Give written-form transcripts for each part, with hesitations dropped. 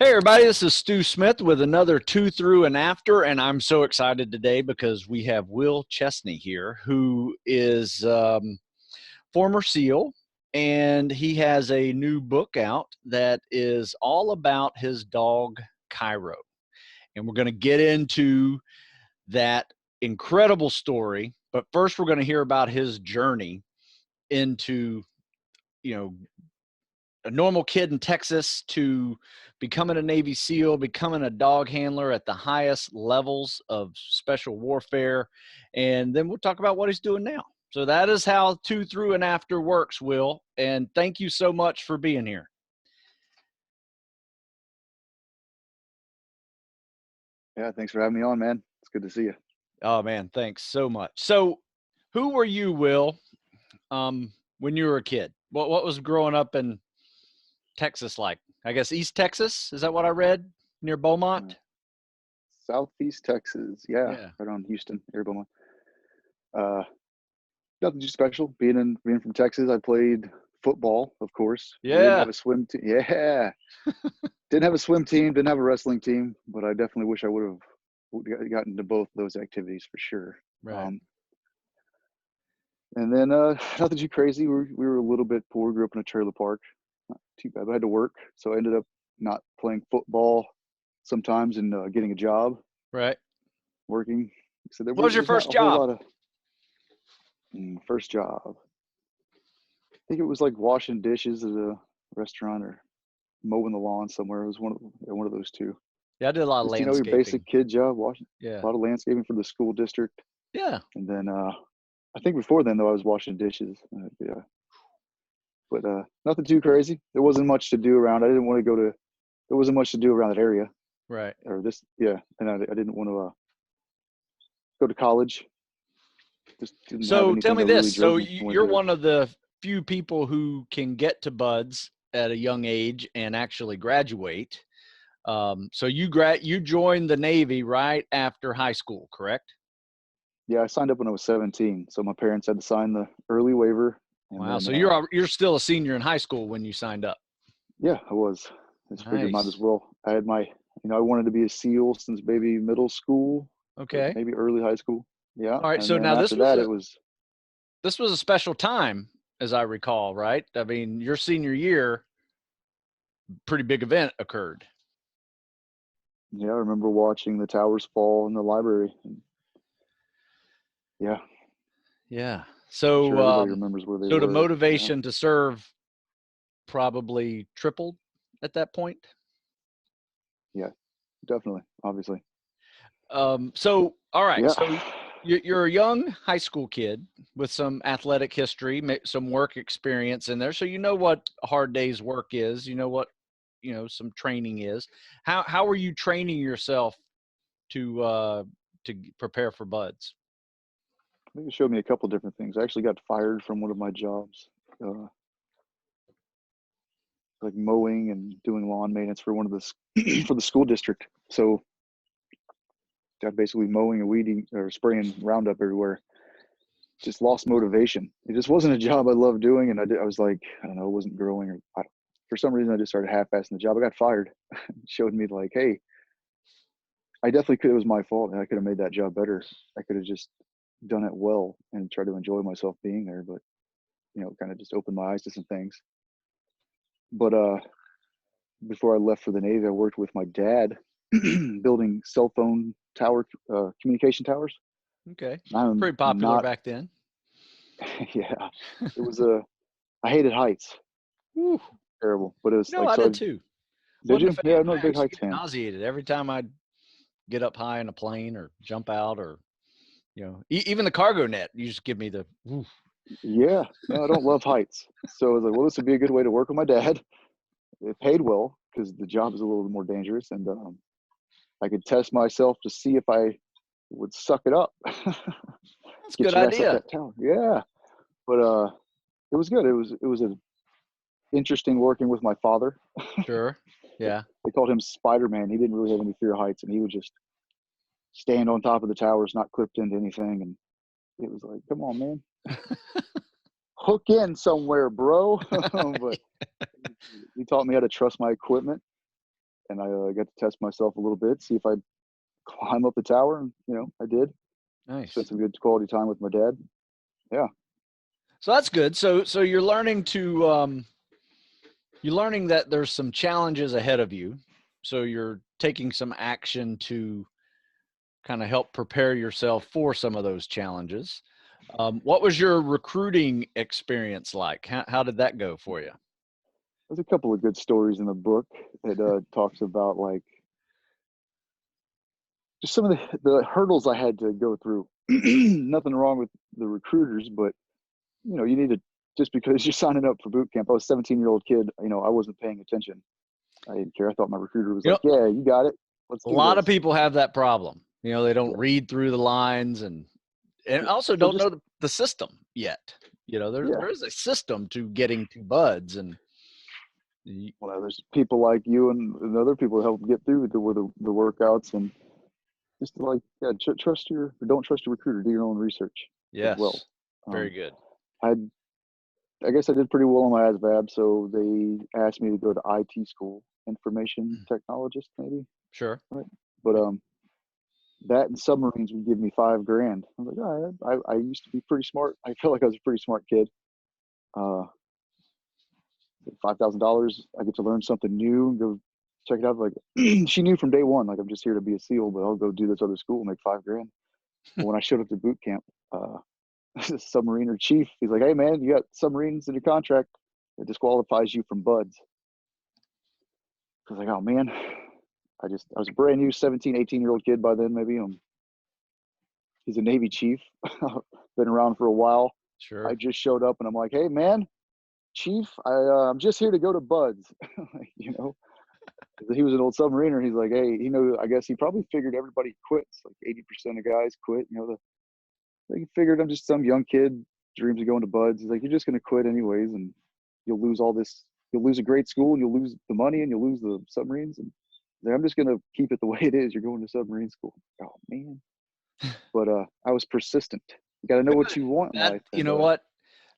Hey everybody, this is Stu Smith with another Two Through and After, and I'm so excited today because we have Will Chesney here, who is former SEAL, and he has a new book out that is all about his dog Cairo. And we're going to get into that incredible story, but first we're going to hear about his journey into, a normal kid in Texas to becoming a Navy SEAL, becoming a dog handler at the highest levels of special warfare. And then we'll talk about what he's doing now. So that is how Two Through and After works, Will. And thank you so much for being here. Yeah, thanks for having me on, man. It's good to see you. Oh, man, thanks so much. So who were you, Will, when you were a kid? What was growing up in Texas like? I guess East Texas? Is that what I read? Near Beaumont? Southeast Texas. Yeah. Right on Houston, near Beaumont. Nothing too special. Being from Texas, I played football, of course. Yeah. We didn't have a swim team. Yeah. Didn't have a swim team, didn't have a wrestling team, but I definitely wish I would have gotten to both those activities for sure. Right. And then nothing too crazy. We were a little bit poor, grew up in a trailer park. Not too bad, but I had to work. So I ended up not playing football sometimes and getting a job. Right. Working. So what was your first job? First job. I think it was like washing dishes at a restaurant or mowing the lawn somewhere. It was one of those two. Yeah, I did a lot of landscaping. Your basic kid job, washing. Yeah. A lot of landscaping for the school district. Yeah. And then I think before then though I was washing dishes. Yeah. But nothing too crazy. There wasn't much to do around. There wasn't much to do around that area. Right. Or this, yeah. And I didn't want to go to college. Just didn't have anything tell me that this. Really You're one of the few people who can get to BUD/S at a young age and actually graduate. So you joined the Navy right after high school, correct? Yeah, I signed up when I was 17. So my parents had to sign the early waiver. Wow. So you're still a senior in high school when you signed up. Yeah, I was. I just figured might as well. I had I wanted to be a SEAL since maybe middle school. Okay. Maybe early high school. Yeah. All right. And so now this was a special time, as I recall, right? I mean, your senior year, pretty big event occurred. Yeah, I remember watching the towers fall in the library. Yeah. Yeah. So, sure everybody remembers where they were. So the motivation to serve probably tripled at that point? Yeah, definitely, obviously. So, all right. Yeah. So you're a young high school kid with some athletic history, some work experience in there. So you know what a hard day's work is. You know what, some training is. How are you training yourself to prepare for BUD/S? I think it showed me a couple different things. I actually got fired from one of my jobs, like mowing and doing lawn maintenance for one of the for the school district. So got basically mowing and weeding or spraying Roundup everywhere. Just lost motivation. It just wasn't a job I loved doing, and I was like, I don't know, it wasn't growing, or for some reason I just started half-assing the job. I got fired. It showed me like, hey, I definitely could. It was my fault, and I could have made that job better. I could have just done it well and tried to enjoy myself being there, but kind of just opened my eyes to some things. But before I left for the Navy, I worked with my dad building cell phone tower communication towers. Okay. Pretty popular back then. Yeah. It was I hated heights. Whew. Terrible. But it was I did too. Did you? Yeah, I'm not a big heights fan. Nauseated every time I'd get up high in a plane or jump out, or even the cargo net. You just give me the oof. Yeah, no, I don't love heights. So I was like, well, this would be a good way to work with my dad. It paid well because the job is a little more dangerous, and I could test myself to see if I would suck it up. That's a good idea. Yeah, but it was good. It was an interesting working with my father. Sure. Yeah. They called him Spider-Man. He didn't really have any fear of heights, and he would just stand on top of the towers, not clipped into anything, and it was like, come on, man. Hook in somewhere, bro. But he taught me how to trust my equipment, and I got to test myself a little bit, see if I'd climb up the tower, and I did. Nice. Spent some good quality time with my dad. Yeah. So that's good. So you're learning to you're learning that there's some challenges ahead of you. So you're taking some action to kind of help prepare yourself for some of those challenges. What was your recruiting experience like? How did that go for you? There's a couple of good stories in the book that talks about like just some of the hurdles I had to go through. Nothing wrong with the recruiters, but you need to, just because you're signing up for boot camp. I was a 17-year-old kid. I wasn't paying attention. I didn't care. I thought my recruiter was like, yeah, you got it. Let's do a lot this. of people have that problem. They don't read through the lines and also don't know the system yet. There is a system to getting to buds, and well, there's people like you and other people who help get through the workouts, and just like don't trust your recruiter. Do your own research. Yes. Well, very good. I guess I did pretty well on my ASVAB, so they asked me to go to IT school, information technologist, maybe. Sure. Right. But that and submarines would give me $5,000. I was like, all right, I used to be pretty smart. I feel like I was a pretty smart kid. $5,000, I get to learn something new and go check it out. Like she knew from day one, like I'm just here to be a SEAL, but I'll go do this other school and make $5,000. But when I showed up to boot camp, submariner chief, he's like, hey man, you got submarines in your contract. It disqualifies you from buds. I was like, oh man, I was a brand new 17, 18-year-old kid by then, maybe. He's a Navy chief, been around for a while. Sure. I just showed up and I'm like, hey man, chief, I'm just here to go to buds. He was an old submariner. He's like, hey, I guess he probably figured everybody quits. Like 80% of guys quit. They figured I'm just some young kid, dreams of going to buds. He's like, you're just going to quit anyways, and you'll lose all this. You'll lose a great school, and you'll lose the money, and you'll lose the submarines. And I'm just going to keep it the way it is. You're going to submarine school. Oh man. But I was persistent. You got to know what you want in life. You know what?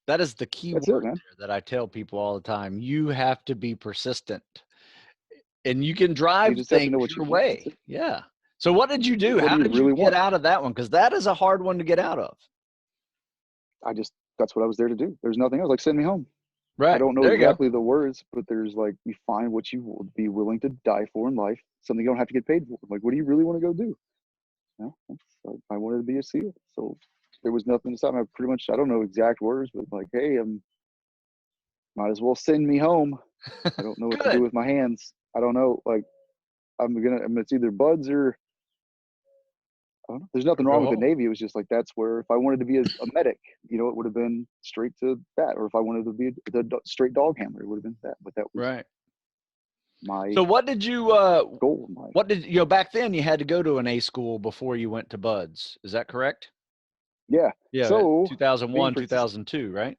That is the key word there that I tell people all the time. You have to be persistent, and you can drive things your way. Yeah. So what did you do? How did you get out of that one? Because that is a hard one to get out of. That's what I was there to do. There's nothing else. Like, send me home. Right. I don't know exactly the words, but there's like, you find what you will be willing to die for in life, something you don't have to get paid for. Like, what do you really want to go do? I wanted to be a SEAL. So there was nothing to stop me. Pretty much, I don't know exact words, but like, hey, might as well send me home. I don't know what to do with my hands. I don't know. Like, it's either buds or, I don't know. There's nothing wrong with the Navy. It was just like, that's where, if I wanted to be a medic, it would have been straight to that. Or if I wanted to be the straight dog handler, it would have been that. But that was right. My so what did you goal? What did back then you had to go to an A school before you went to buds? Is that correct? Yeah. Yeah. So 2001, 2002, right?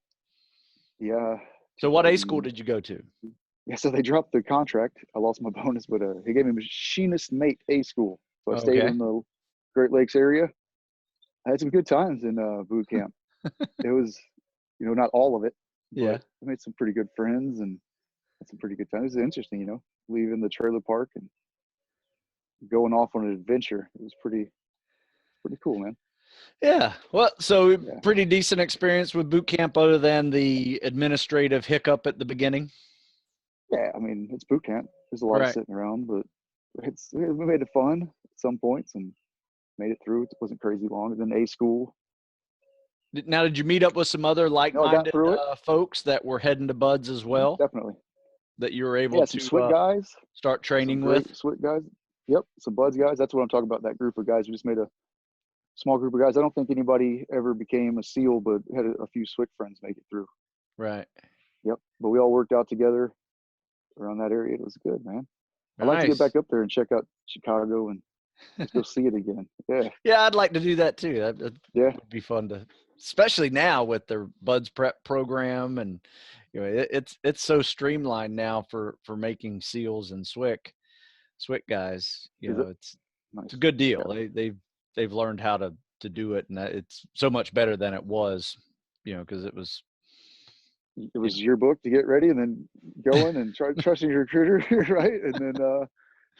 Yeah. So what A school did you go to? Yeah. So they dropped the contract. I lost my bonus, but he gave me machinist mate A school. So I stayed in the Great Lakes area. I had some good times in boot camp. It was, not all of it. But I made some pretty good friends and had some pretty good times. It was interesting, leaving the trailer park and going off on an adventure. It was pretty cool, man. Yeah. Well, so pretty decent experience with boot camp other than the administrative hiccup at the beginning. Yeah. I mean, it's boot camp. There's a lot of sitting around, but we made it fun at some points and made it through. It wasn't crazy long. And then A school. Now, did you meet up with some other like-minded folks that were heading to buds as well? Definitely. That you were able to SWIT guys, start training with? SWIT guys. Yep. Some buds guys. That's what I'm talking about. That group of guys. We just made a small group of guys. I don't think anybody ever became a SEAL, but had a few SWIT friends make it through. Right. Yep. But we all worked out together around that area. It was good, man. I'd like to get back up there and check out Chicago and just go see it again. Yeah. Yeah, I'd like to do that too. That would be fun to, especially now with their buds prep program, and it's so streamlined now for making SEALs and SWIC guys. It's a good deal. Yeah. They've learned how to do it, and it's so much better than it was, because it was your book to get ready and then going and trusting your recruiter, right? And then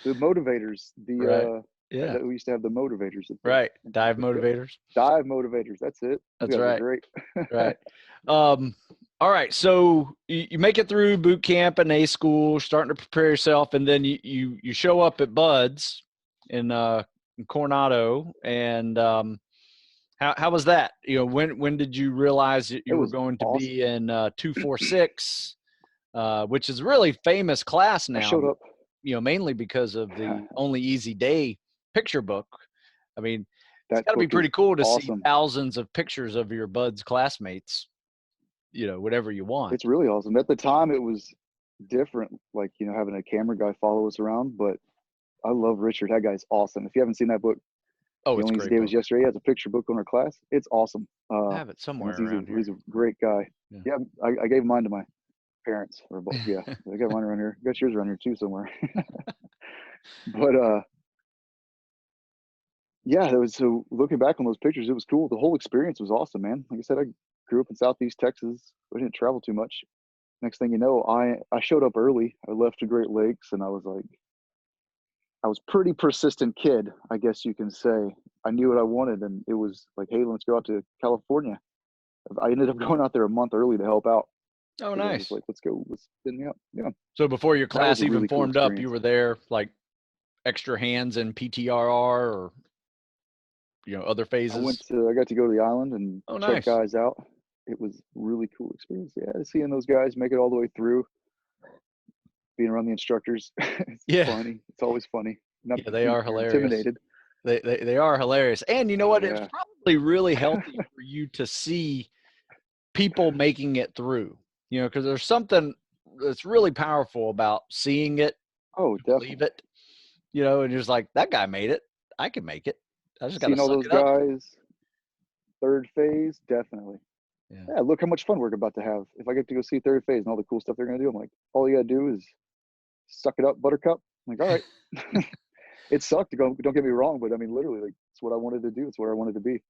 The motivators, Right. Yeah. we used to have the motivators at Right. Dive the motivators. dive motivators. That's it. You That's guys are right. great. Right. All right. So you make it through boot camp and A school, starting to prepare yourself, and then you show up at Bud's in Coronado, and how was that? You know, when did you realize that It you were was going to awesome. be in 246, which is a really famous class I now? showed up. You know, mainly because of the Only Easy Day picture book. I mean, it's That got to be book is pretty cool to see awesome. thousands of pictures of your Bud's classmates. You know, whatever you want. It's really awesome. At the time, it was different, like, having a camera guy follow us around. But I love Richard. That guy's awesome. If you haven't seen that book, Oh, The it's a Only Easy great Day Was book. Yesterday. He has a picture book on our class. It's awesome. I have it somewhere He's around here. a great guy. Yeah. Yeah, I gave mine to my parents. Or both. Yeah, I got mine around here. I got yours around here too somewhere. But yeah, so looking back on those pictures, it was cool. The whole experience was awesome, man. Like I said, I grew up in Southeast Texas. I didn't travel too much. Next thing you know, I showed up early. I left to Great Lakes, and I was pretty persistent kid, I guess you can say. I knew what I wanted, and it was like, hey, let's go out to California. I ended up going out there a month early to help out. Oh, I was nice. like, let's go. Let's send me up. Yeah. So before your That was class a even really cool formed up, you experience. were there like extra hands in PTRR or other phases. I got to go to the island and Oh, check nice. guys out. It was really cool experience. Yeah, seeing those guys make it all the way through, being around the instructors. It's Yeah. funny. It's always funny. Not Yeah, they are you're hilarious. intimidated. They are hilarious. And you know Oh, what? yeah. It's probably really healthy for you to see people making it through, because there's something that's really powerful about seeing it, Oh, believe definitely. it, and you're just like, that guy made it. I can make it. I just got to Seeing all suck those it up. guys, third phase, definitely. Yeah. Yeah, look how much fun we're about to have. If I get to go see third phase and all the cool stuff they're going to do, I'm like, all you got to do is suck it up, buttercup. I'm like, all right. It sucked. Don't get me wrong, but I mean, literally, like, it's what I wanted to do. It's where I wanted to be.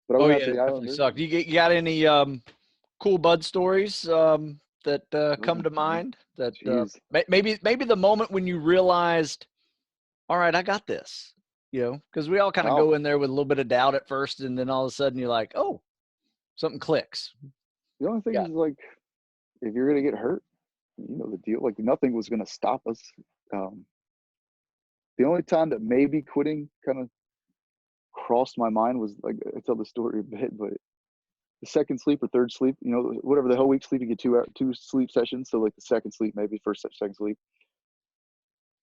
But I Oh went yeah, out to it the definitely island. sucked. You got any cool Bud stories that come to mind? That Jeez. maybe the moment when you realized, all right, I got this. Because we all kind of Well, go in there with a little bit of doubt at first, and then all of a sudden you're like, oh, something clicks. the only thing Yeah. is, like, if you're going to get hurt, the deal. Like, nothing was going to stop us. The only time that maybe quitting kind of crossed my mind was, like, I tell the story a bit, but the second sleep or third sleep, whatever, the whole week sleep, you get two sleep sessions. So, like, the second sleep, maybe second sleep.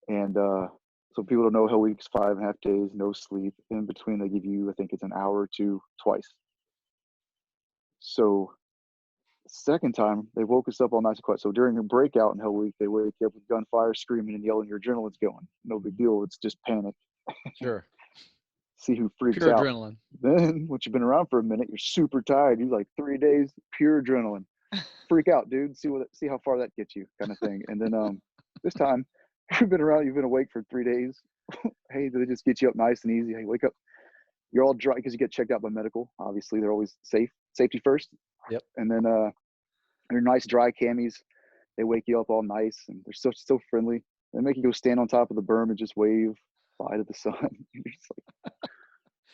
And so people don't know, whole week's 5.5 days, no sleep. In between, they give you, I think it's an hour or two twice. So second time, they woke us up all nice and quiet. So during a breakout in Hell Week, they wake you up with gunfire, screaming and yelling, your adrenaline's going. No big deal. It's just panic. Sure. See who freaks Pure out. adrenaline. Then once you've been around for a minute, you're super tired. You're like 3 days, pure adrenaline. Freak out, dude. See how far that gets you, kind of thing. And then this time, you've been awake for 3 days. Hey, they just get you up nice and easy. Hey, wake up. You're all dry because you get checked out by medical. Obviously, they're always safety first. Yep. And then your nice dry camis, they wake you up all nice, and they're so friendly. They make you go stand on top of the berm and just wave bye to the sun. You're just like,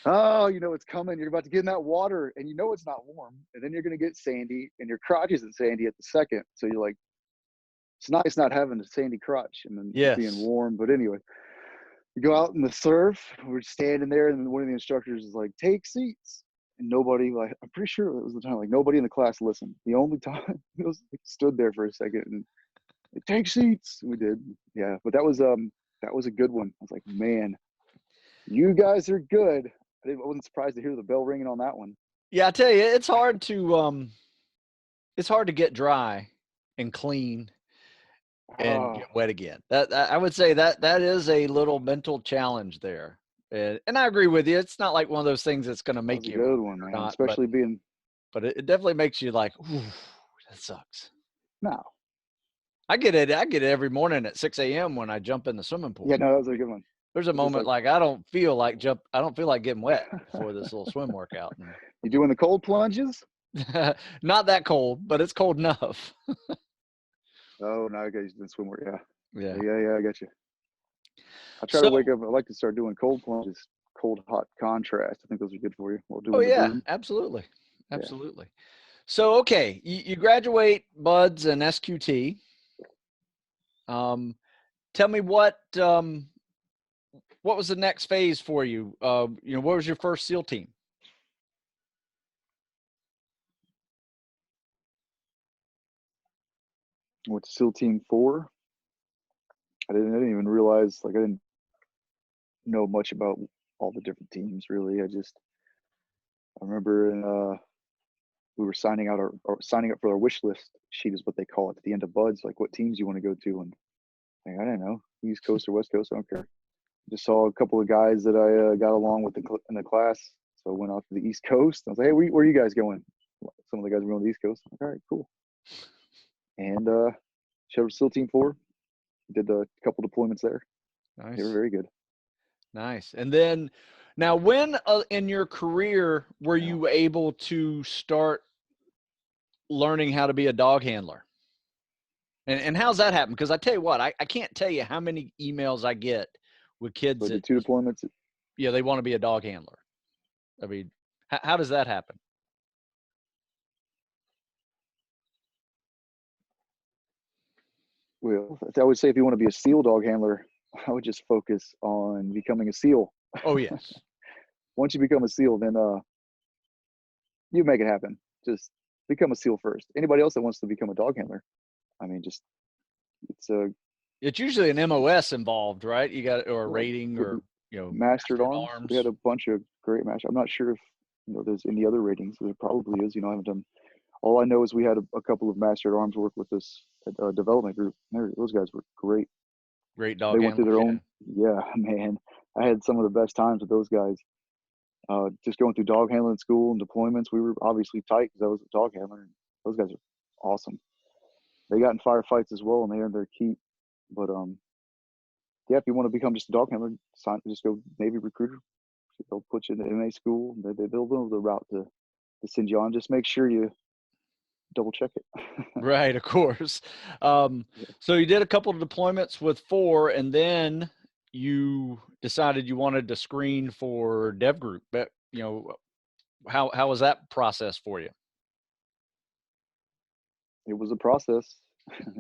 oh, it's coming. You're about to get in that water, and it's not warm. And then you're going to get sandy, and your crotch isn't sandy at the second. So you're like, it's nice not having a sandy crotch and then being warm. But anyway, we go out in the surf. We're standing there, and one of the instructors is like, take seats. And nobody, like, I'm pretty sure it was the time, like, nobody in the class listened. The only time it was, like, stood there for a second and like, take seats. We did. Yeah. But that was a good one. I was like, man, you guys are good. I wasn't surprised to hear the bell ringing on that one. Yeah, I tell you, it's hard to get dry and clean and get wet again. That I would say that is a little mental challenge there. And I agree with you. It's not like one of those things that's going to make That was you a good one, man. not, Especially being but it definitely makes you like, ooh, that sucks. no. I get it every morning at 6 a.m. when I jump in the swimming pool. Yeah, no, that was a good one. There's a moment like I don't feel like getting wet before this little swim workout. You doing the cold plunges? Not that cold, but it's cold enough. Oh, no, I got you doing swim work. Yeah. Yeah. Yeah, I got you. I try to So, wake up. I like to start doing cold plunges, cold hot contrast. I think those are good for you while oh doing the yeah, boom. absolutely, Yeah. absolutely. So, okay, you graduate BUDS and SQT. Tell me what was the next phase for you? What was your first SEAL team? Went to SEAL Team 4. I didn't even realize, like, I didn't know much about all the different teams really. I remember we were signing out signing up for our wish list sheet is what they call it at the end of BUDS, like what teams you want to go to, and like, I don't know, East Coast or West Coast, I don't care. Just saw a couple of guys that I got along with in the class, so I went out to the East Coast. I was like, hey, where are you guys going? Some of the guys were going to the East Coast. I'm like, all right, cool. And showed up to SEAL Team 4. Did a couple deployments there. Nice. They were very good. Nice. And then, now, when in your career were you able to start learning how to be a dog handler? And how's that happen? Because I tell you what, I can't tell you how many emails I get with kids So I that, did 2 deployments. yeah, they want to be a dog handler. I mean, how does that happen? Well, I would say if you want to be a SEAL dog handler, I would just focus on becoming a SEAL. Oh, yes. Once you become a SEAL, then you make it happen. Just become a SEAL first. Anybody else that wants to become a dog handler, I mean, just it's usually an MOS involved, right? You got, or a rating, or mastered arms. We had a bunch of great match. I'm not sure if there's any other ratings. There probably is. I haven't done. All I know is we had a couple of mastered arms work with us at a development group. Those guys were great. Great dog. They went through their own. Yeah, man. I had some of the best times with those guys. Just going through dog handling school and deployments. We were obviously tight because I was a dog handler. And those guys are awesome. They got in firefights as well, and they earned their keep. But yeah, if you want to become just a dog handler, just go Navy recruiter. They'll put you in the MA school. They'll know the route to send you on. Just make sure you double check it. Right, of course. So you did a couple of deployments with 4, and then you decided you wanted to screen for DEVGRU. But how was that process for you? It was a process.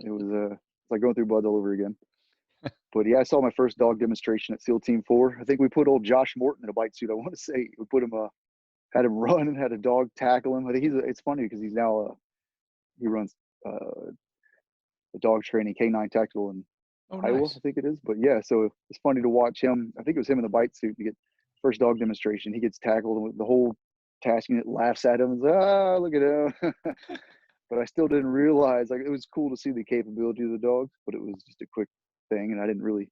It was it's like going through BUD all over again. But yeah, I saw my first dog demonstration at SEAL Team 4. I think we put old Josh Morton in a bite suit. I want to say we put him had him run and had a dog tackle him. I think it's funny because he's now he runs a dog training K9 Tactical in Iowa, Nice. I think it is. But yeah, so it's funny to watch him. I think it was him in the bite suit to get first dog demonstration. He gets tackled, and the whole task unit laughs at him and says, look at him. But I still didn't realize, like, it was cool to see the capability of the dogs, but it was just a quick thing, and I didn't really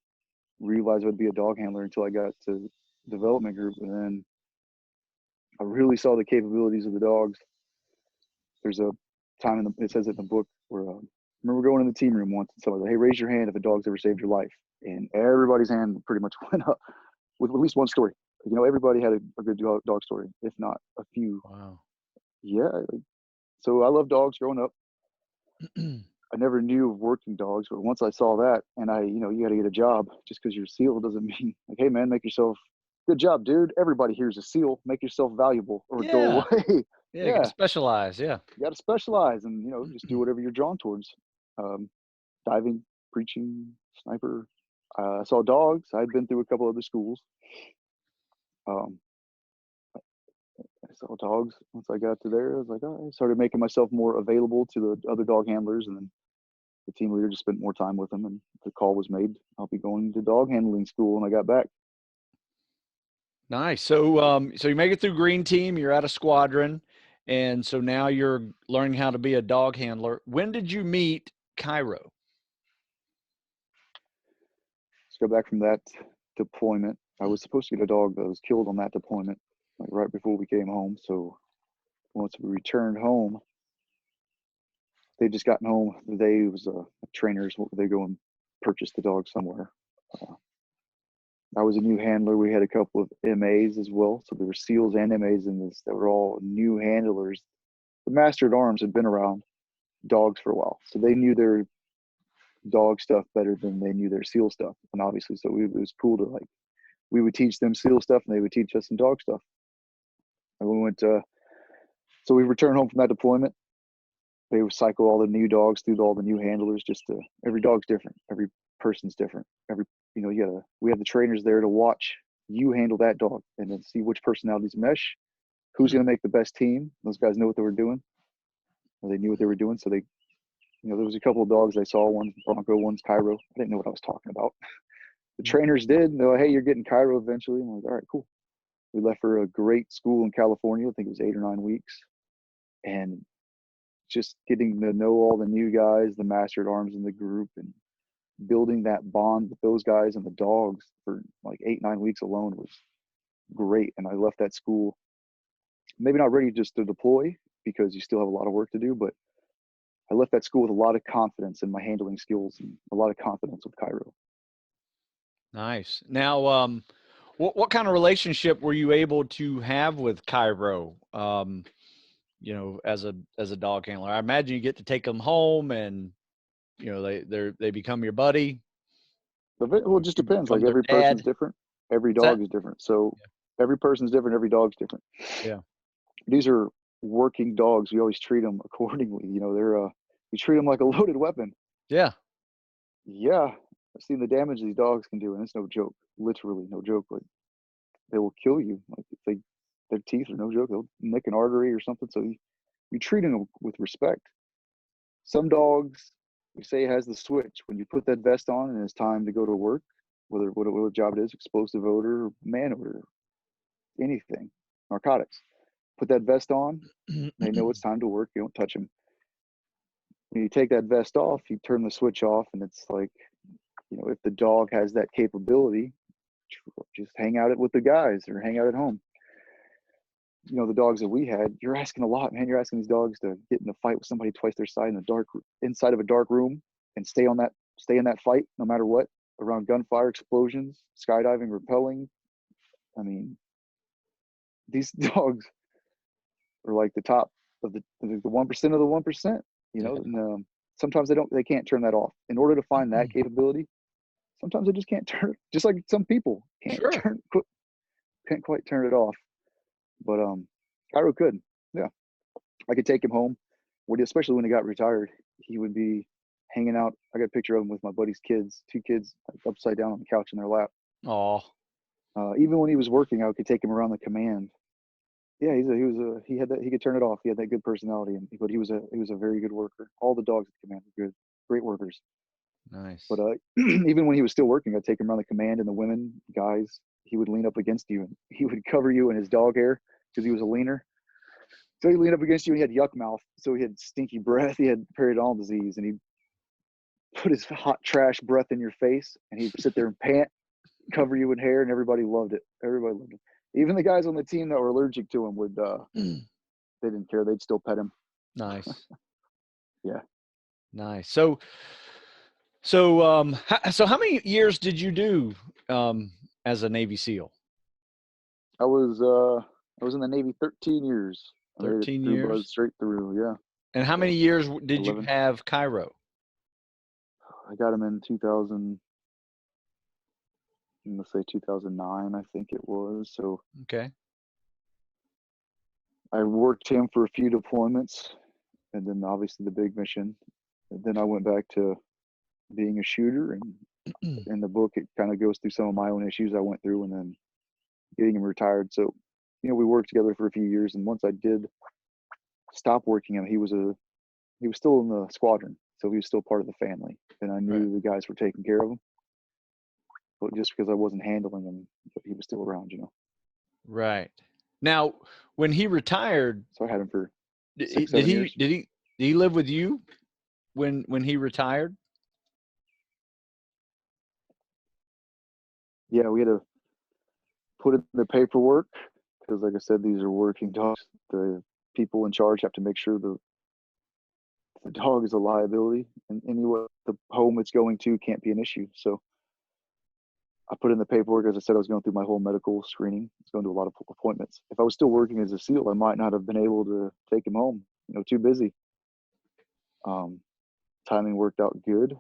realize I would be a dog handler until I got to development group, and then I really saw the capabilities of the dogs. There's a time it says it in the book where I remember going in the team room once and someone said, hey, raise your hand if a dog's ever saved your life, and everybody's hand pretty much went up with at least one story. Everybody had a good dog story, if not a few. Wow. Yeah. So I love dogs growing up. I never knew of working dogs, but once I saw that, and you got to get a job. Just because you're a SEAL doesn't mean like, hey man, make yourself good job, dude. Everybody here's a SEAL. Make yourself valuable or go away. Yeah, you gotta specialize. Yeah, you got to specialize, and just do whatever you're drawn towards. Diving, preaching, sniper. I saw dogs. I'd been through a couple other schools. I saw dogs. Once I got to there, I was like, I started making myself more available to the other dog handlers, and then the team leader just spent more time with them, and the call was made. I'll be going to dog handling school when I got back. Nice. So, so you make it through Green Team. You're at a squadron, and so now you're learning how to be a dog handler. When did you meet Cairo? Let's go back from that deployment. I was supposed to get a dog that was killed on that deployment, like right before we came home. So once we returned home, they'd just gotten home. They was trainers. They go and purchase the dog somewhere. I was a new handler. We had a couple of MAs as well. So there were SEALs and MAs in this that were all new handlers. The mastered arms had been around dogs for a while. So they knew dog stuff better than they knew their SEAL stuff. And obviously, so it was cool to like, we would teach them SEAL stuff and they would teach us some dog stuff. And we went to, so we returned home from that deployment. They would cycle all the new dogs through all the new handlers. Every dog's different. Every person's different. We have the trainers there to watch you handle that dog and then see which personalities mesh, who's going to make the best team. Those guys know what they were doing, or they knew what they were doing. So there was a couple of dogs I saw, one's Bronco, one's Cairo. I didn't know what I was talking about. The trainers did. They're like, hey, you're getting Cairo eventually. I'm like, all right, cool. We left for a great school in California. I think it was 8 or 9 weeks. And just getting to know all the new guys, the master at arms in the group, and building that bond with those guys and the dogs for like 8, 9 weeks alone was great. And I left that school maybe not ready just to deploy because you still have a lot of work to do, but I left that school with a lot of confidence in my handling skills and a lot of confidence with Cairo. Nice. Now, what kind of relationship were you able to have with Cairo? As a dog handler, I imagine you get to take them home, and they become your buddy. Well, it just depends. Like every dad. person's different. Every dog is different. So every person's different. Every dog's different. Yeah. These are working dogs. We always treat them accordingly. We treat them like a loaded weapon. Yeah. Yeah. I've seen the damage these dogs can do, and it's no joke. Literally no joke. Like they will kill you. Like if their teeth are no joke. They'll nick an artery or something. So you treat them with respect. Some dogs, we say, has the switch. When you put that vest on and it's time to go to work, whether what job it is, explosive odor, man odor, anything, narcotics. Put that vest on, they know it's time to work. You don't touch them. When you take that vest off, you turn the switch off, and it's like, if the dog has that capability, just hang out with the guys or hang out at home. The dogs that we had, you're asking a lot, man. You're asking these dogs to get in a fight with somebody twice their size inside of a dark room and stay in that fight no matter what, around gunfire, explosions, skydiving, rappelling. I mean, these dogs are like the top of the 1% of the 1%, and sometimes they can't turn that off. In order to find that capability, sometimes they just can't turn, just like some people can't quite turn it off. But Cairo could. Yeah. I could take him home. Especially when he got retired, he would be hanging out. I got a picture of him with my buddy's kids, 2 kids, like upside down on the couch in their lap. Oh. Even when he was working, I could take him around the command. Yeah, he could turn it off. He had that good personality, but he was a very good worker. All the dogs at the command were good, great workers. Nice. But even when he was still working, I'd take him around the command, and the women, guys, he would lean up against you and he would cover you in his dog hair because he was a leaner. So he'd lean up against you, and he had yuck mouth. So he had stinky breath. He had periodontal disease, and he'd put his hot trash breath in your face, and he'd sit there and pant, cover you in hair, and everybody loved it. Everybody loved it. Even the guys on the team that were allergic to him would, they didn't care. They'd still pet him. Nice. Yeah. Nice. So how many years did you do as a Navy SEAL? I was in the Navy 13 years. 13 years? Buzz straight through, yeah. And how many years did 11. you have Cairo? I got him in 2000. Let's say 2009, I think it was. So okay. I worked him for a few deployments, and then obviously the big mission. And then I went back to being a shooter, and in the book it kind of goes through some of my own issues I went through, and then getting him retired. So, we worked together for a few years, and once I did stop working him, he was still in the squadron, so he was still part of the family, and I knew the guys were taking care of him. But just because I wasn't handling him, he was still around, Right. Now, when he retired, so I had him for did 6-7 years. Did he live with you when he retired? Yeah, we had to put in the paperwork because, like I said, these are working dogs. The people in charge have to make sure the dog is a liability, and anyway, the home it's going to can't be an issue. So I put in the paperwork. As I said, I was going through my whole medical screening. I was going to a lot of appointments. If I was still working as a SEAL, I might not have been able to take him home. Too busy. Timing worked out good.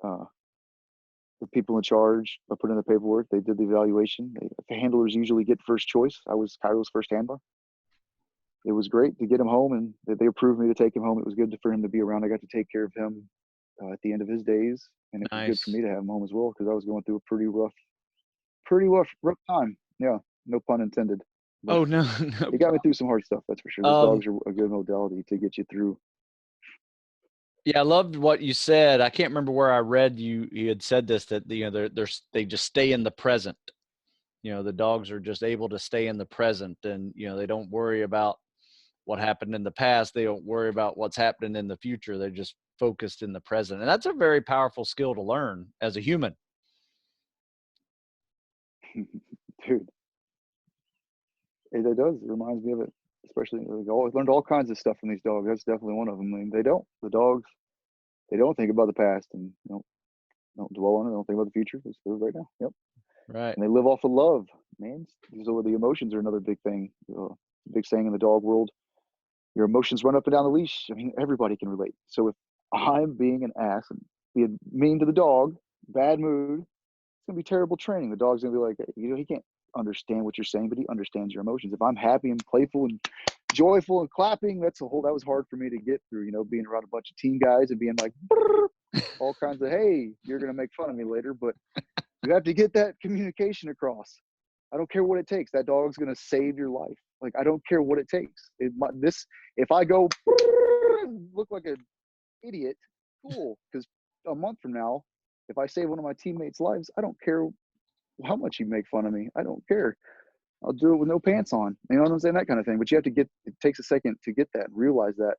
The people in charge, I put in the paperwork. They did the evaluation. The handlers usually get first choice. I was Cairo's first handler. It was great to get him home, and they approved me to take him home. It was good for him to be around. I got to take care of him at the end of his days, and it was good for Nice. me to have him home as well because I was going through a pretty rough time. Yeah, no pun intended. But Oh, no, no it got me through some hard stuff. That's for sure. Those problem. dogs are a good modality to get you through. Yeah, I loved what you said. I can't remember where I read you had said this, that they just stay in the present. The dogs are just able to stay in the present, and they don't worry about what happened in the past. They don't worry about what's happening in the future. They're just focused in the present, and that's a very powerful skill to learn as a human. Dude, it does. It reminds me of it, especially I learned all kinds of stuff from these dogs. That's definitely one of them. I mean, the dogs, they don't think about the past and don't dwell on it. They don't think about the future. Just live right now. Yep. Right. And they live off of love, man. So the emotions are another big thing. Big saying in the dog world, your emotions run up and down the leash. I mean, everybody can relate. So if I'm being an ass and being mean to the dog, bad mood, it's gonna be terrible training. The dog's gonna be like, he can't understand what you're saying, but he understands your emotions. If I'm happy and playful and joyful and clapping, that was hard for me to get through, being around a bunch of team guys and being like, all kinds of, hey, you're gonna make fun of me later, but you have to get that communication across. I don't care what it takes. That dog's gonna save your life. Like, I don't care what it takes. If I go look like an idiot, cool. Because a month from now, if I save one of my teammates' lives, I don't care how much you make fun of me. I don't care. I'll do it with no pants on. You know what I'm saying? That kind of thing. But you have to it takes a second to get that and realize that.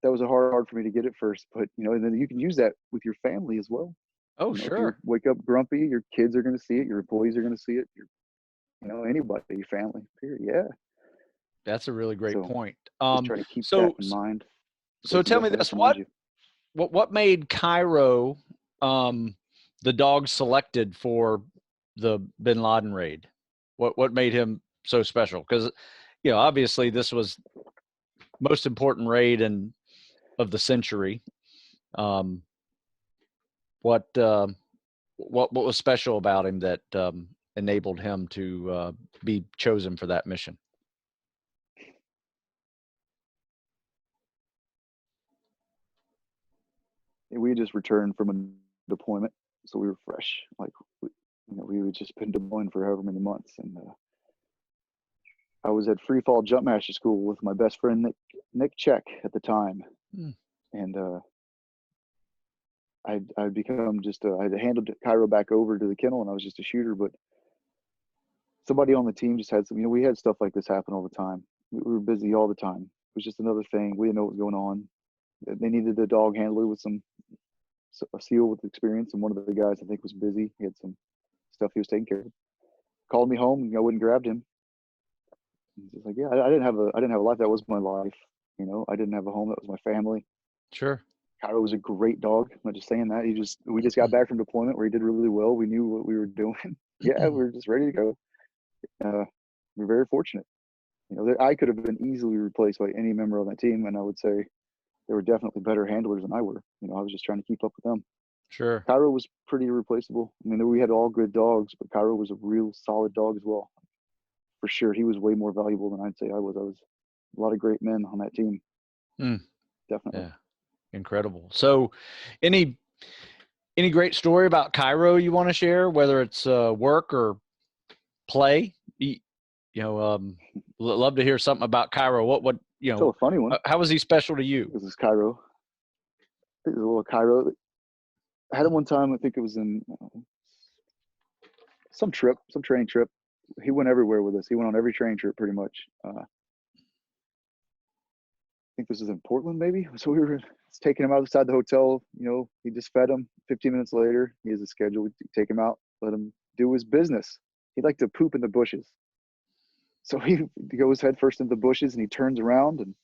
That was hard for me to get at first, but and then you can use that with your family as well. Oh, If you sure. wake up grumpy, your kids are going to see it, your employees are going to see it, anybody, your family, period. Yeah. That's a really great So point. just try to keep that So in mind. so Those can tell me definitely help this: remind you. what made Cairo the dog selected for the Bin Laden raid? What made him so special? Because obviously this was most important raid of the century. Um, what was special about him that enabled him to be chosen for that mission? We just returned from a deployment, so we were fresh. Like we had just been deploying for however many months, and I was at free fall jump master school with my best friend Nick Check at the time, and I'd become I'd handed Cairo back over to the kennel, and I was just a shooter. But somebody on the team just had some. We had stuff like this happen all the time. We were busy all the time. It was just another thing. We didn't know what was going on. They needed a dog handler with a SEAL with experience, and one of the guys I think was busy. He had some stuff he was taking care of. Called me home, and I went and grabbed him. He's just like, yeah, I didn't have a life. That was my life. I didn't have a home. That was my family. Sure. Cairo was a great dog. I'm not just saying that. We just got back from deployment where he did really well. We knew what we were doing. Yeah, we were just ready to go. We're very fortunate. I could have been easily replaced by any member on that team, and I would say they were definitely better handlers than I were. I was just trying to keep up with them. Sure. Cairo was pretty irreplaceable. I mean, we had all good dogs, but Cairo was a real solid dog as well. For sure, he was way more valuable than I'd say I was. I was a lot of great men on that team. Definitely. Yeah. Incredible. So any great story about Cairo you want to share, whether it's work or play? Love to hear something about Cairo. What Still a funny one. How was he special to you? This is Cairo. It was a little Cairo. I had him one time. I think it was in some training trip. He went everywhere with us. He went on every training trip pretty much. I think this is in Portland, maybe. So we were taking him outside the hotel. He just fed him. 15 minutes later, he has a schedule. We take him out, let him do his business. He'd like to poop in the bushes. So he goes head first into the bushes, and he turns around, and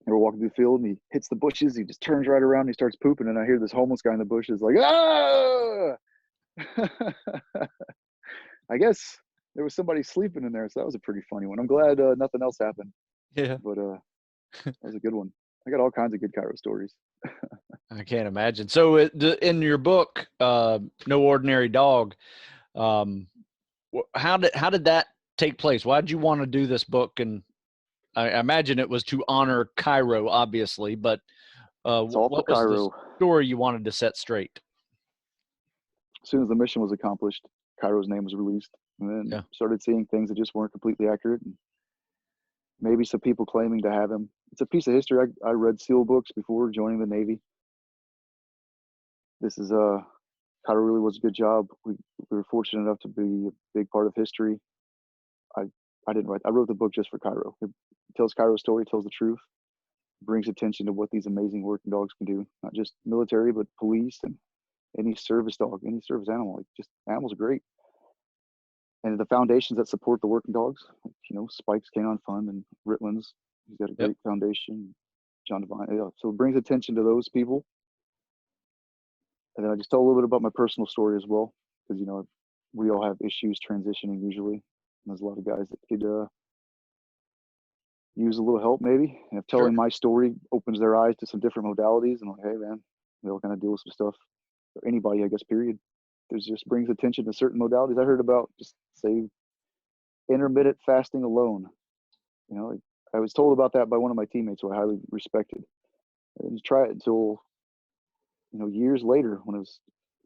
we're walking through the field, and he hits the bushes. He just turns right around, and he starts pooping, and I hear this homeless guy in the bushes like, ah! I guess there was somebody sleeping in there, so that was a pretty funny one. I'm glad nothing else happened. Yeah. But that was a good one. I got all kinds of good Cairo stories. I can't imagine. So in your book, No Ordinary Dog, how did that take place? Why did you want to do this book? And I imagine it was to honor Cairo, obviously, but It's all for what was the Cairo. story you wanted to set straight? As soon as the mission was accomplished, Cairo's name was released, and then Yeah. started seeing things that just weren't completely accurate, and maybe some people claiming to have him. It's a piece of history. I read SEAL books before joining the Navy. This is Cairo really was a good job. We were fortunate enough to be a big part of history. I didn't write. I wrote the book just for Cairo. It tells Cairo's story, tells the truth, brings attention to what these amazing working dogs can do. Not just military, but police and any service dog, any service animal. Like, just animals are great. And the foundations that support the working dogs, you know, Spike's Canine Fund and Ritland's, he's got a great foundation. John Devine, yeah. So it brings attention to those people. And then I just tell a little bit about my personal story as well, because, you know, we all have issues transitioning usually. And there's a lot of guys that could use a little help maybe. And if telling my story opens their eyes to some different modalities, and like, hey man, they'll kind of deal with some stuff. Or anybody, I guess, period. There's just brings attention to certain modalities. I heard about, just say, intermittent fasting alone. You know, like, I was told about that by one of my teammates who I highly respected. I didn't try it until, you know, years later when it was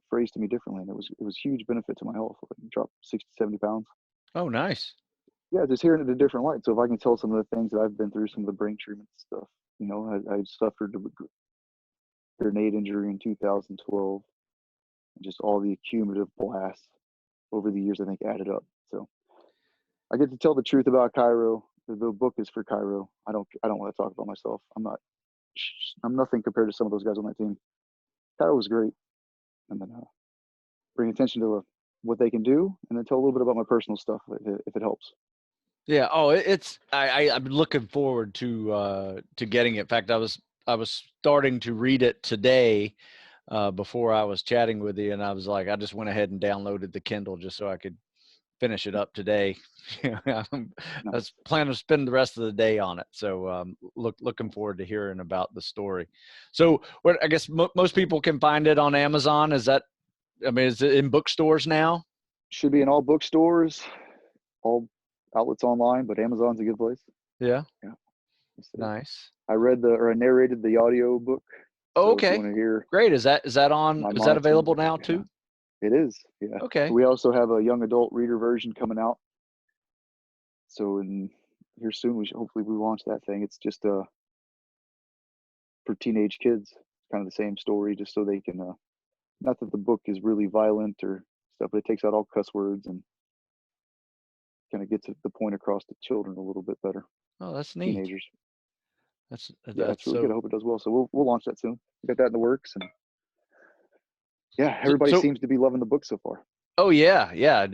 phrased to me differently, and it was huge benefit to my health. Like, dropped 60, 70 pounds. Oh, nice. Yeah, just hearing it in a different light. So if I can tell some of the things that I've been through, some of the brain treatment stuff, you know, I suffered a grenade injury in 2012, and just all the cumulative blasts over the years, I think, added up. So I get to tell the truth about Cairo. The book is for Cairo. I don't want to talk about myself. I'm nothing compared to some of those guys on that team. Cairo was great. And then bring attention to what they can do, and then tell a little bit about my personal stuff if it helps. Yeah. Oh, I'm looking forward to getting it. In fact, I was starting to read it today before I was chatting with you, and I was like, I just went ahead and downloaded the Kindle just so I could finish it up today. I was planning to spend the rest of the day on it. So looking forward to hearing about the story. So I guess most people can find it on Amazon. Is it in bookstores now? Should be in all bookstores, all outlets online, but Amazon's a good place. Yeah. Yeah. Nice. I narrated the audio book. Oh, so okay. If you want to hear, great. Is that available now too? It is. Yeah. Okay. We also have a young adult reader version coming out. So here soon, hopefully we launch that thing. It's just for teenage kids. It's kind of the same story, just so they can. Not that the book is really violent or stuff, but it takes out all cuss words and kind of gets the point across to children a little bit better. Oh, that's neat. Teenagers. That's it's really good. I hope it does well. So we'll launch that soon. We got that in the works, and yeah, everybody seems to be loving the book so far. Oh yeah,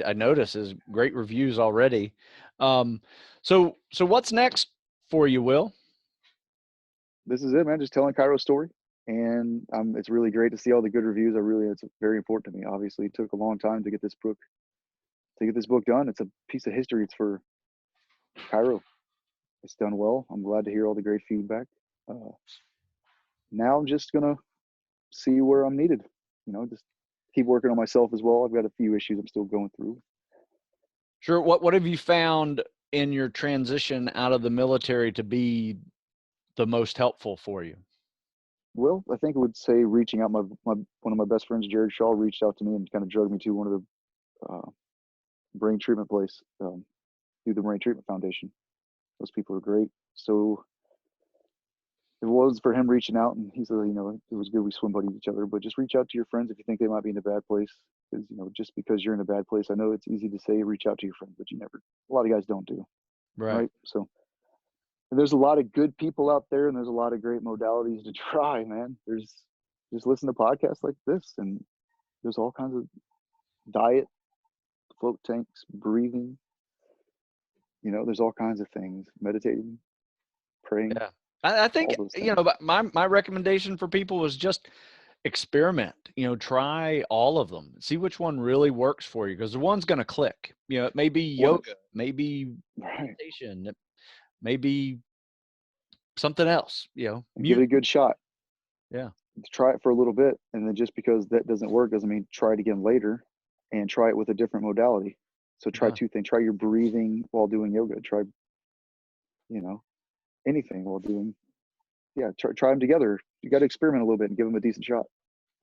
I noticed there's great reviews already. So what's next for you, Will? This is it, man. Just telling Cairo's story, and it's really great to see all the good reviews. It's very important to me. Obviously, it took a long time to get this book done. It's a piece of history. It's for Cairo. It's done well. I'm glad to hear all the great feedback. Now I'm just gonna see where I'm needed. You know, just keep working on myself as well. I've got a few issues I'm still going through. Sure. What have you found in your transition out of the military to be the most helpful for you? Well, I think I would say reaching out. One of my best friends, Jared Shaw, reached out to me and kind of drugged me to one of the brain treatment place through the Brain Treatment Foundation. Those people are great. So it was for him reaching out, and he said, you know, it was good we swim buddied each other, but just reach out to your friends if you think they might be in a bad place. Because, you know, just because you're in a bad place, I know it's easy to say reach out to your friends, but a lot of guys don't do. Right. So there's a lot of good people out there, and there's a lot of great modalities to try, man. Just listen to podcasts like this, and there's all kinds of diet, float tanks, breathing. You know, there's all kinds of things. Meditating, praying. Yeah. I think, you know, my recommendation for people was just experiment, you know, try all of them, see which one really works for you, because the one's going to click. You know, it may be yoga, maybe meditation, maybe something else, you know. Give it a good shot. Yeah. Try it for a little bit, and then just because that doesn't work doesn't mean try it again later, and try it with a different modality. So try Yeah. two things. Try your breathing while doing yoga. Try, you know, anything while doing, yeah, try them together. You got to experiment a little bit and give them a decent shot.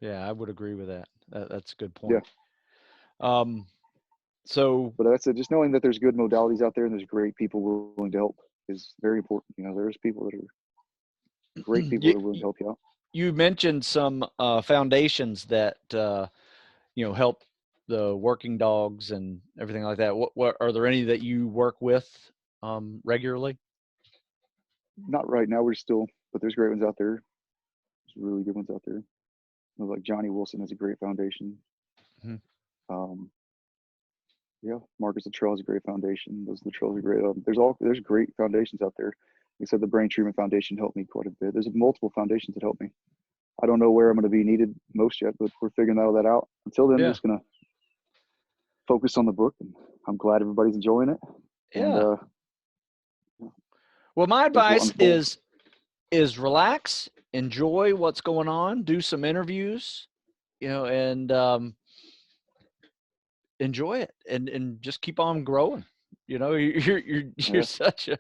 Yeah, I would agree with that. That's a good Yeah. point. So But that's it. Just knowing that there's good modalities out there and there's great people willing to help is very important. You know, there's people that are great people that are willing to help you out. you mentioned some foundations that help the working dogs and everything like that. What are there any that you work with regularly? Not right now. But there's great ones out there. There's really good ones out there. You know, like Johnny Wilson has a great foundation. Mhm. Yeah, Marcus Luttrell has a great foundation. Those Luttrells are great. There's great foundations out there. Like I said, the Brain Treatment Foundation helped me quite a bit. There's multiple foundations that help me. I don't know where I'm going to be needed most yet, but we're figuring all that out. Until then, I'm Yeah. just going to focus on the book, and I'm glad everybody's enjoying it. Yeah. And Well, my advice unfold. is relax, enjoy what's going on, do some interviews, and enjoy it, and just keep on growing. You're such a,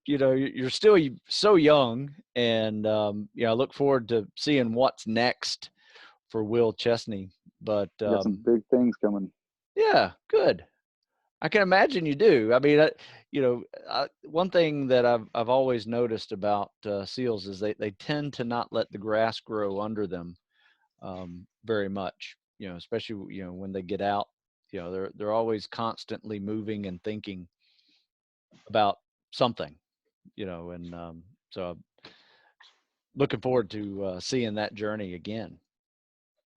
you're still so young, and I look forward to seeing what's next for Will Chesney. But We got some big things coming. yeah, good. I can imagine you do. I mean, one thing that I've always noticed about seals is they tend to not let the grass grow under them very much. Especially when they get out. They're always constantly moving and thinking about something. And so I'm looking forward to seeing that journey again.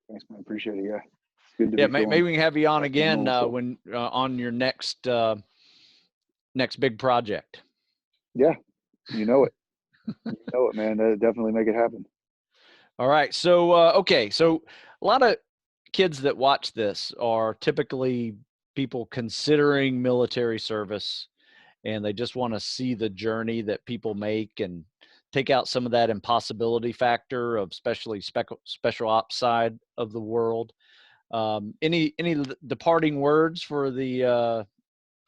Thanks, man. I appreciate it. Yeah, it's good to Yeah, be maybe feeling we can have you on back to my again normal self. when on your next big project. Yeah, you know it. You know it, man. That'd definitely make it happen. All right. So, okay. So a lot of kids that watch this are typically people considering military service, and they just want to see the journey that people make and take out some of that impossibility factor of especially special ops side of the world. Any departing words for the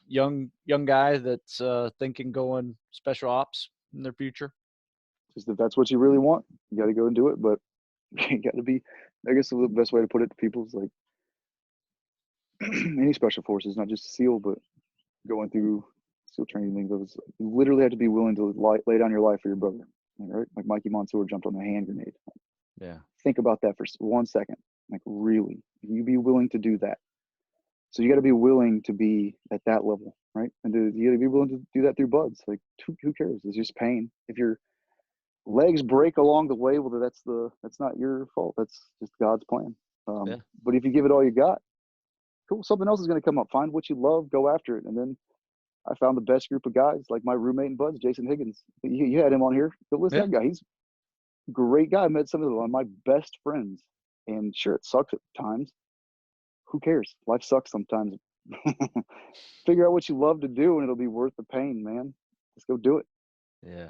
young guy that's thinking going special ops in their future? Just if that's what you really want, you got to go and do it. But you got to be, I guess the best way to put it to people is like any special forces, not just SEAL, but going through SEAL training things. You literally have to be willing to lay down your life for your brother, right? Like Mikey Monsoor jumped on a hand grenade. Yeah. Think about that for 1 second. Like, really, you be willing to do that. So you got to be willing to be at that level, right? And you got to be willing to do that through buds. Like, who cares? It's just pain. If your legs break along the way, well, that's not your fault. That's just God's plan. Yeah. But if you give it all you got, cool. Something else is going to come up. Find what you love, go after it. And then I found the best group of guys, like my roommate and buds, Jason Higgins. You had him on here. Go listen to that guy. He's a great guy. I met some of my best friends. And sure, it sucks at times. Who cares? Life sucks sometimes. Figure out what you love to do, and it'll be worth the pain, man. Just go do it. Yeah.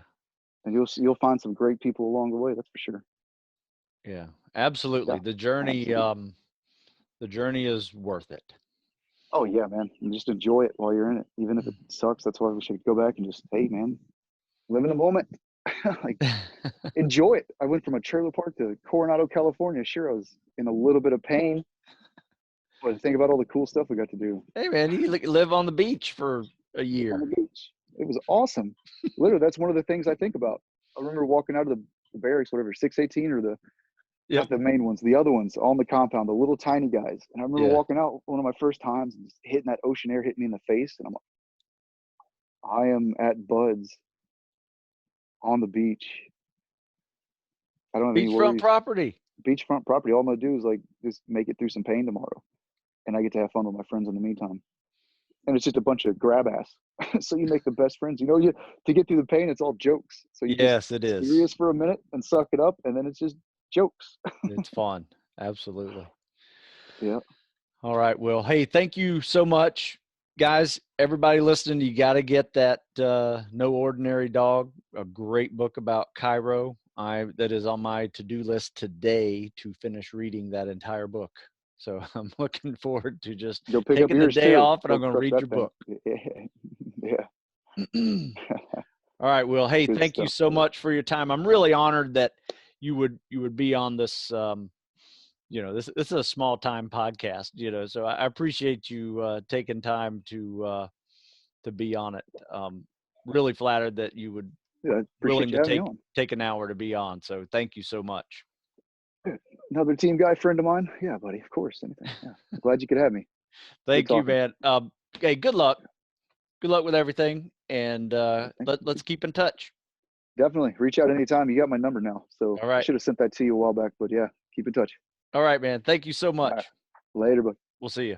And you'll find some great people along the way. That's for sure. Yeah, absolutely. Yeah, The journey, absolutely. the journey is worth it. Oh yeah, man. And just enjoy it while you're in it, even if it sucks. That's why we should go back and just, hey, man, live in the moment. Like, enjoy it. I went from a trailer park to Coronado, California. Sure, I was in a little bit of pain, but think about all the cool stuff we got to do. Hey, man, you live on the beach for a On year. the beach. It was awesome. Literally, that's one of the things I think about. I remember walking out of the barracks, whatever, 618 or Yep. not the main ones, the other ones on the compound, the little tiny guys. And I remember Yeah. walking out one of my first times and just hitting that ocean air, hitting me in the face. And I'm like, I am at Bud's on the beach. I don't have any Beachfront worries. property. Beachfront property. All I'm going to do is like just make it through some pain tomorrow. And I get to have fun with my friends in the meantime. And it's just a bunch of grab ass. So you make the best friends. To get through the pain, it's all jokes. So you Yes, just it is. serious for a minute and suck it up, and then it's just jokes. It's fun. Absolutely. Yeah. All right. Well, hey, thank you so much, guys. Everybody listening, you got to get that No Ordinary Dog, a great book about Cairo. that is on my to-do list today to finish reading that entire book. So I'm looking forward to just Go pick up taking the yours day too. off, and Go I'm going to crush read that your thing. book. Yeah. All right, Will. Hey, Good thank you stuff, so buddy. much for your time. I'm really honored that you would be on this. This is a small time podcast. So I appreciate you taking time to be on it. Really flattered that you would Yeah, I appreciate willing you to having me on. take an hour to be on. So thank you so much. Another team guy friend of mine. Yeah, buddy. Of course. Anything. Yeah. I'm glad you could have me. Thank you, talking. man. Okay, good luck. Good luck with everything, and let's keep in touch. Definitely. Reach out anytime. You got my number now. So All I right. should have sent that to you a while back, but yeah, keep in touch. All right, man. Thank you so much. All right. Later, bud. We'll see you.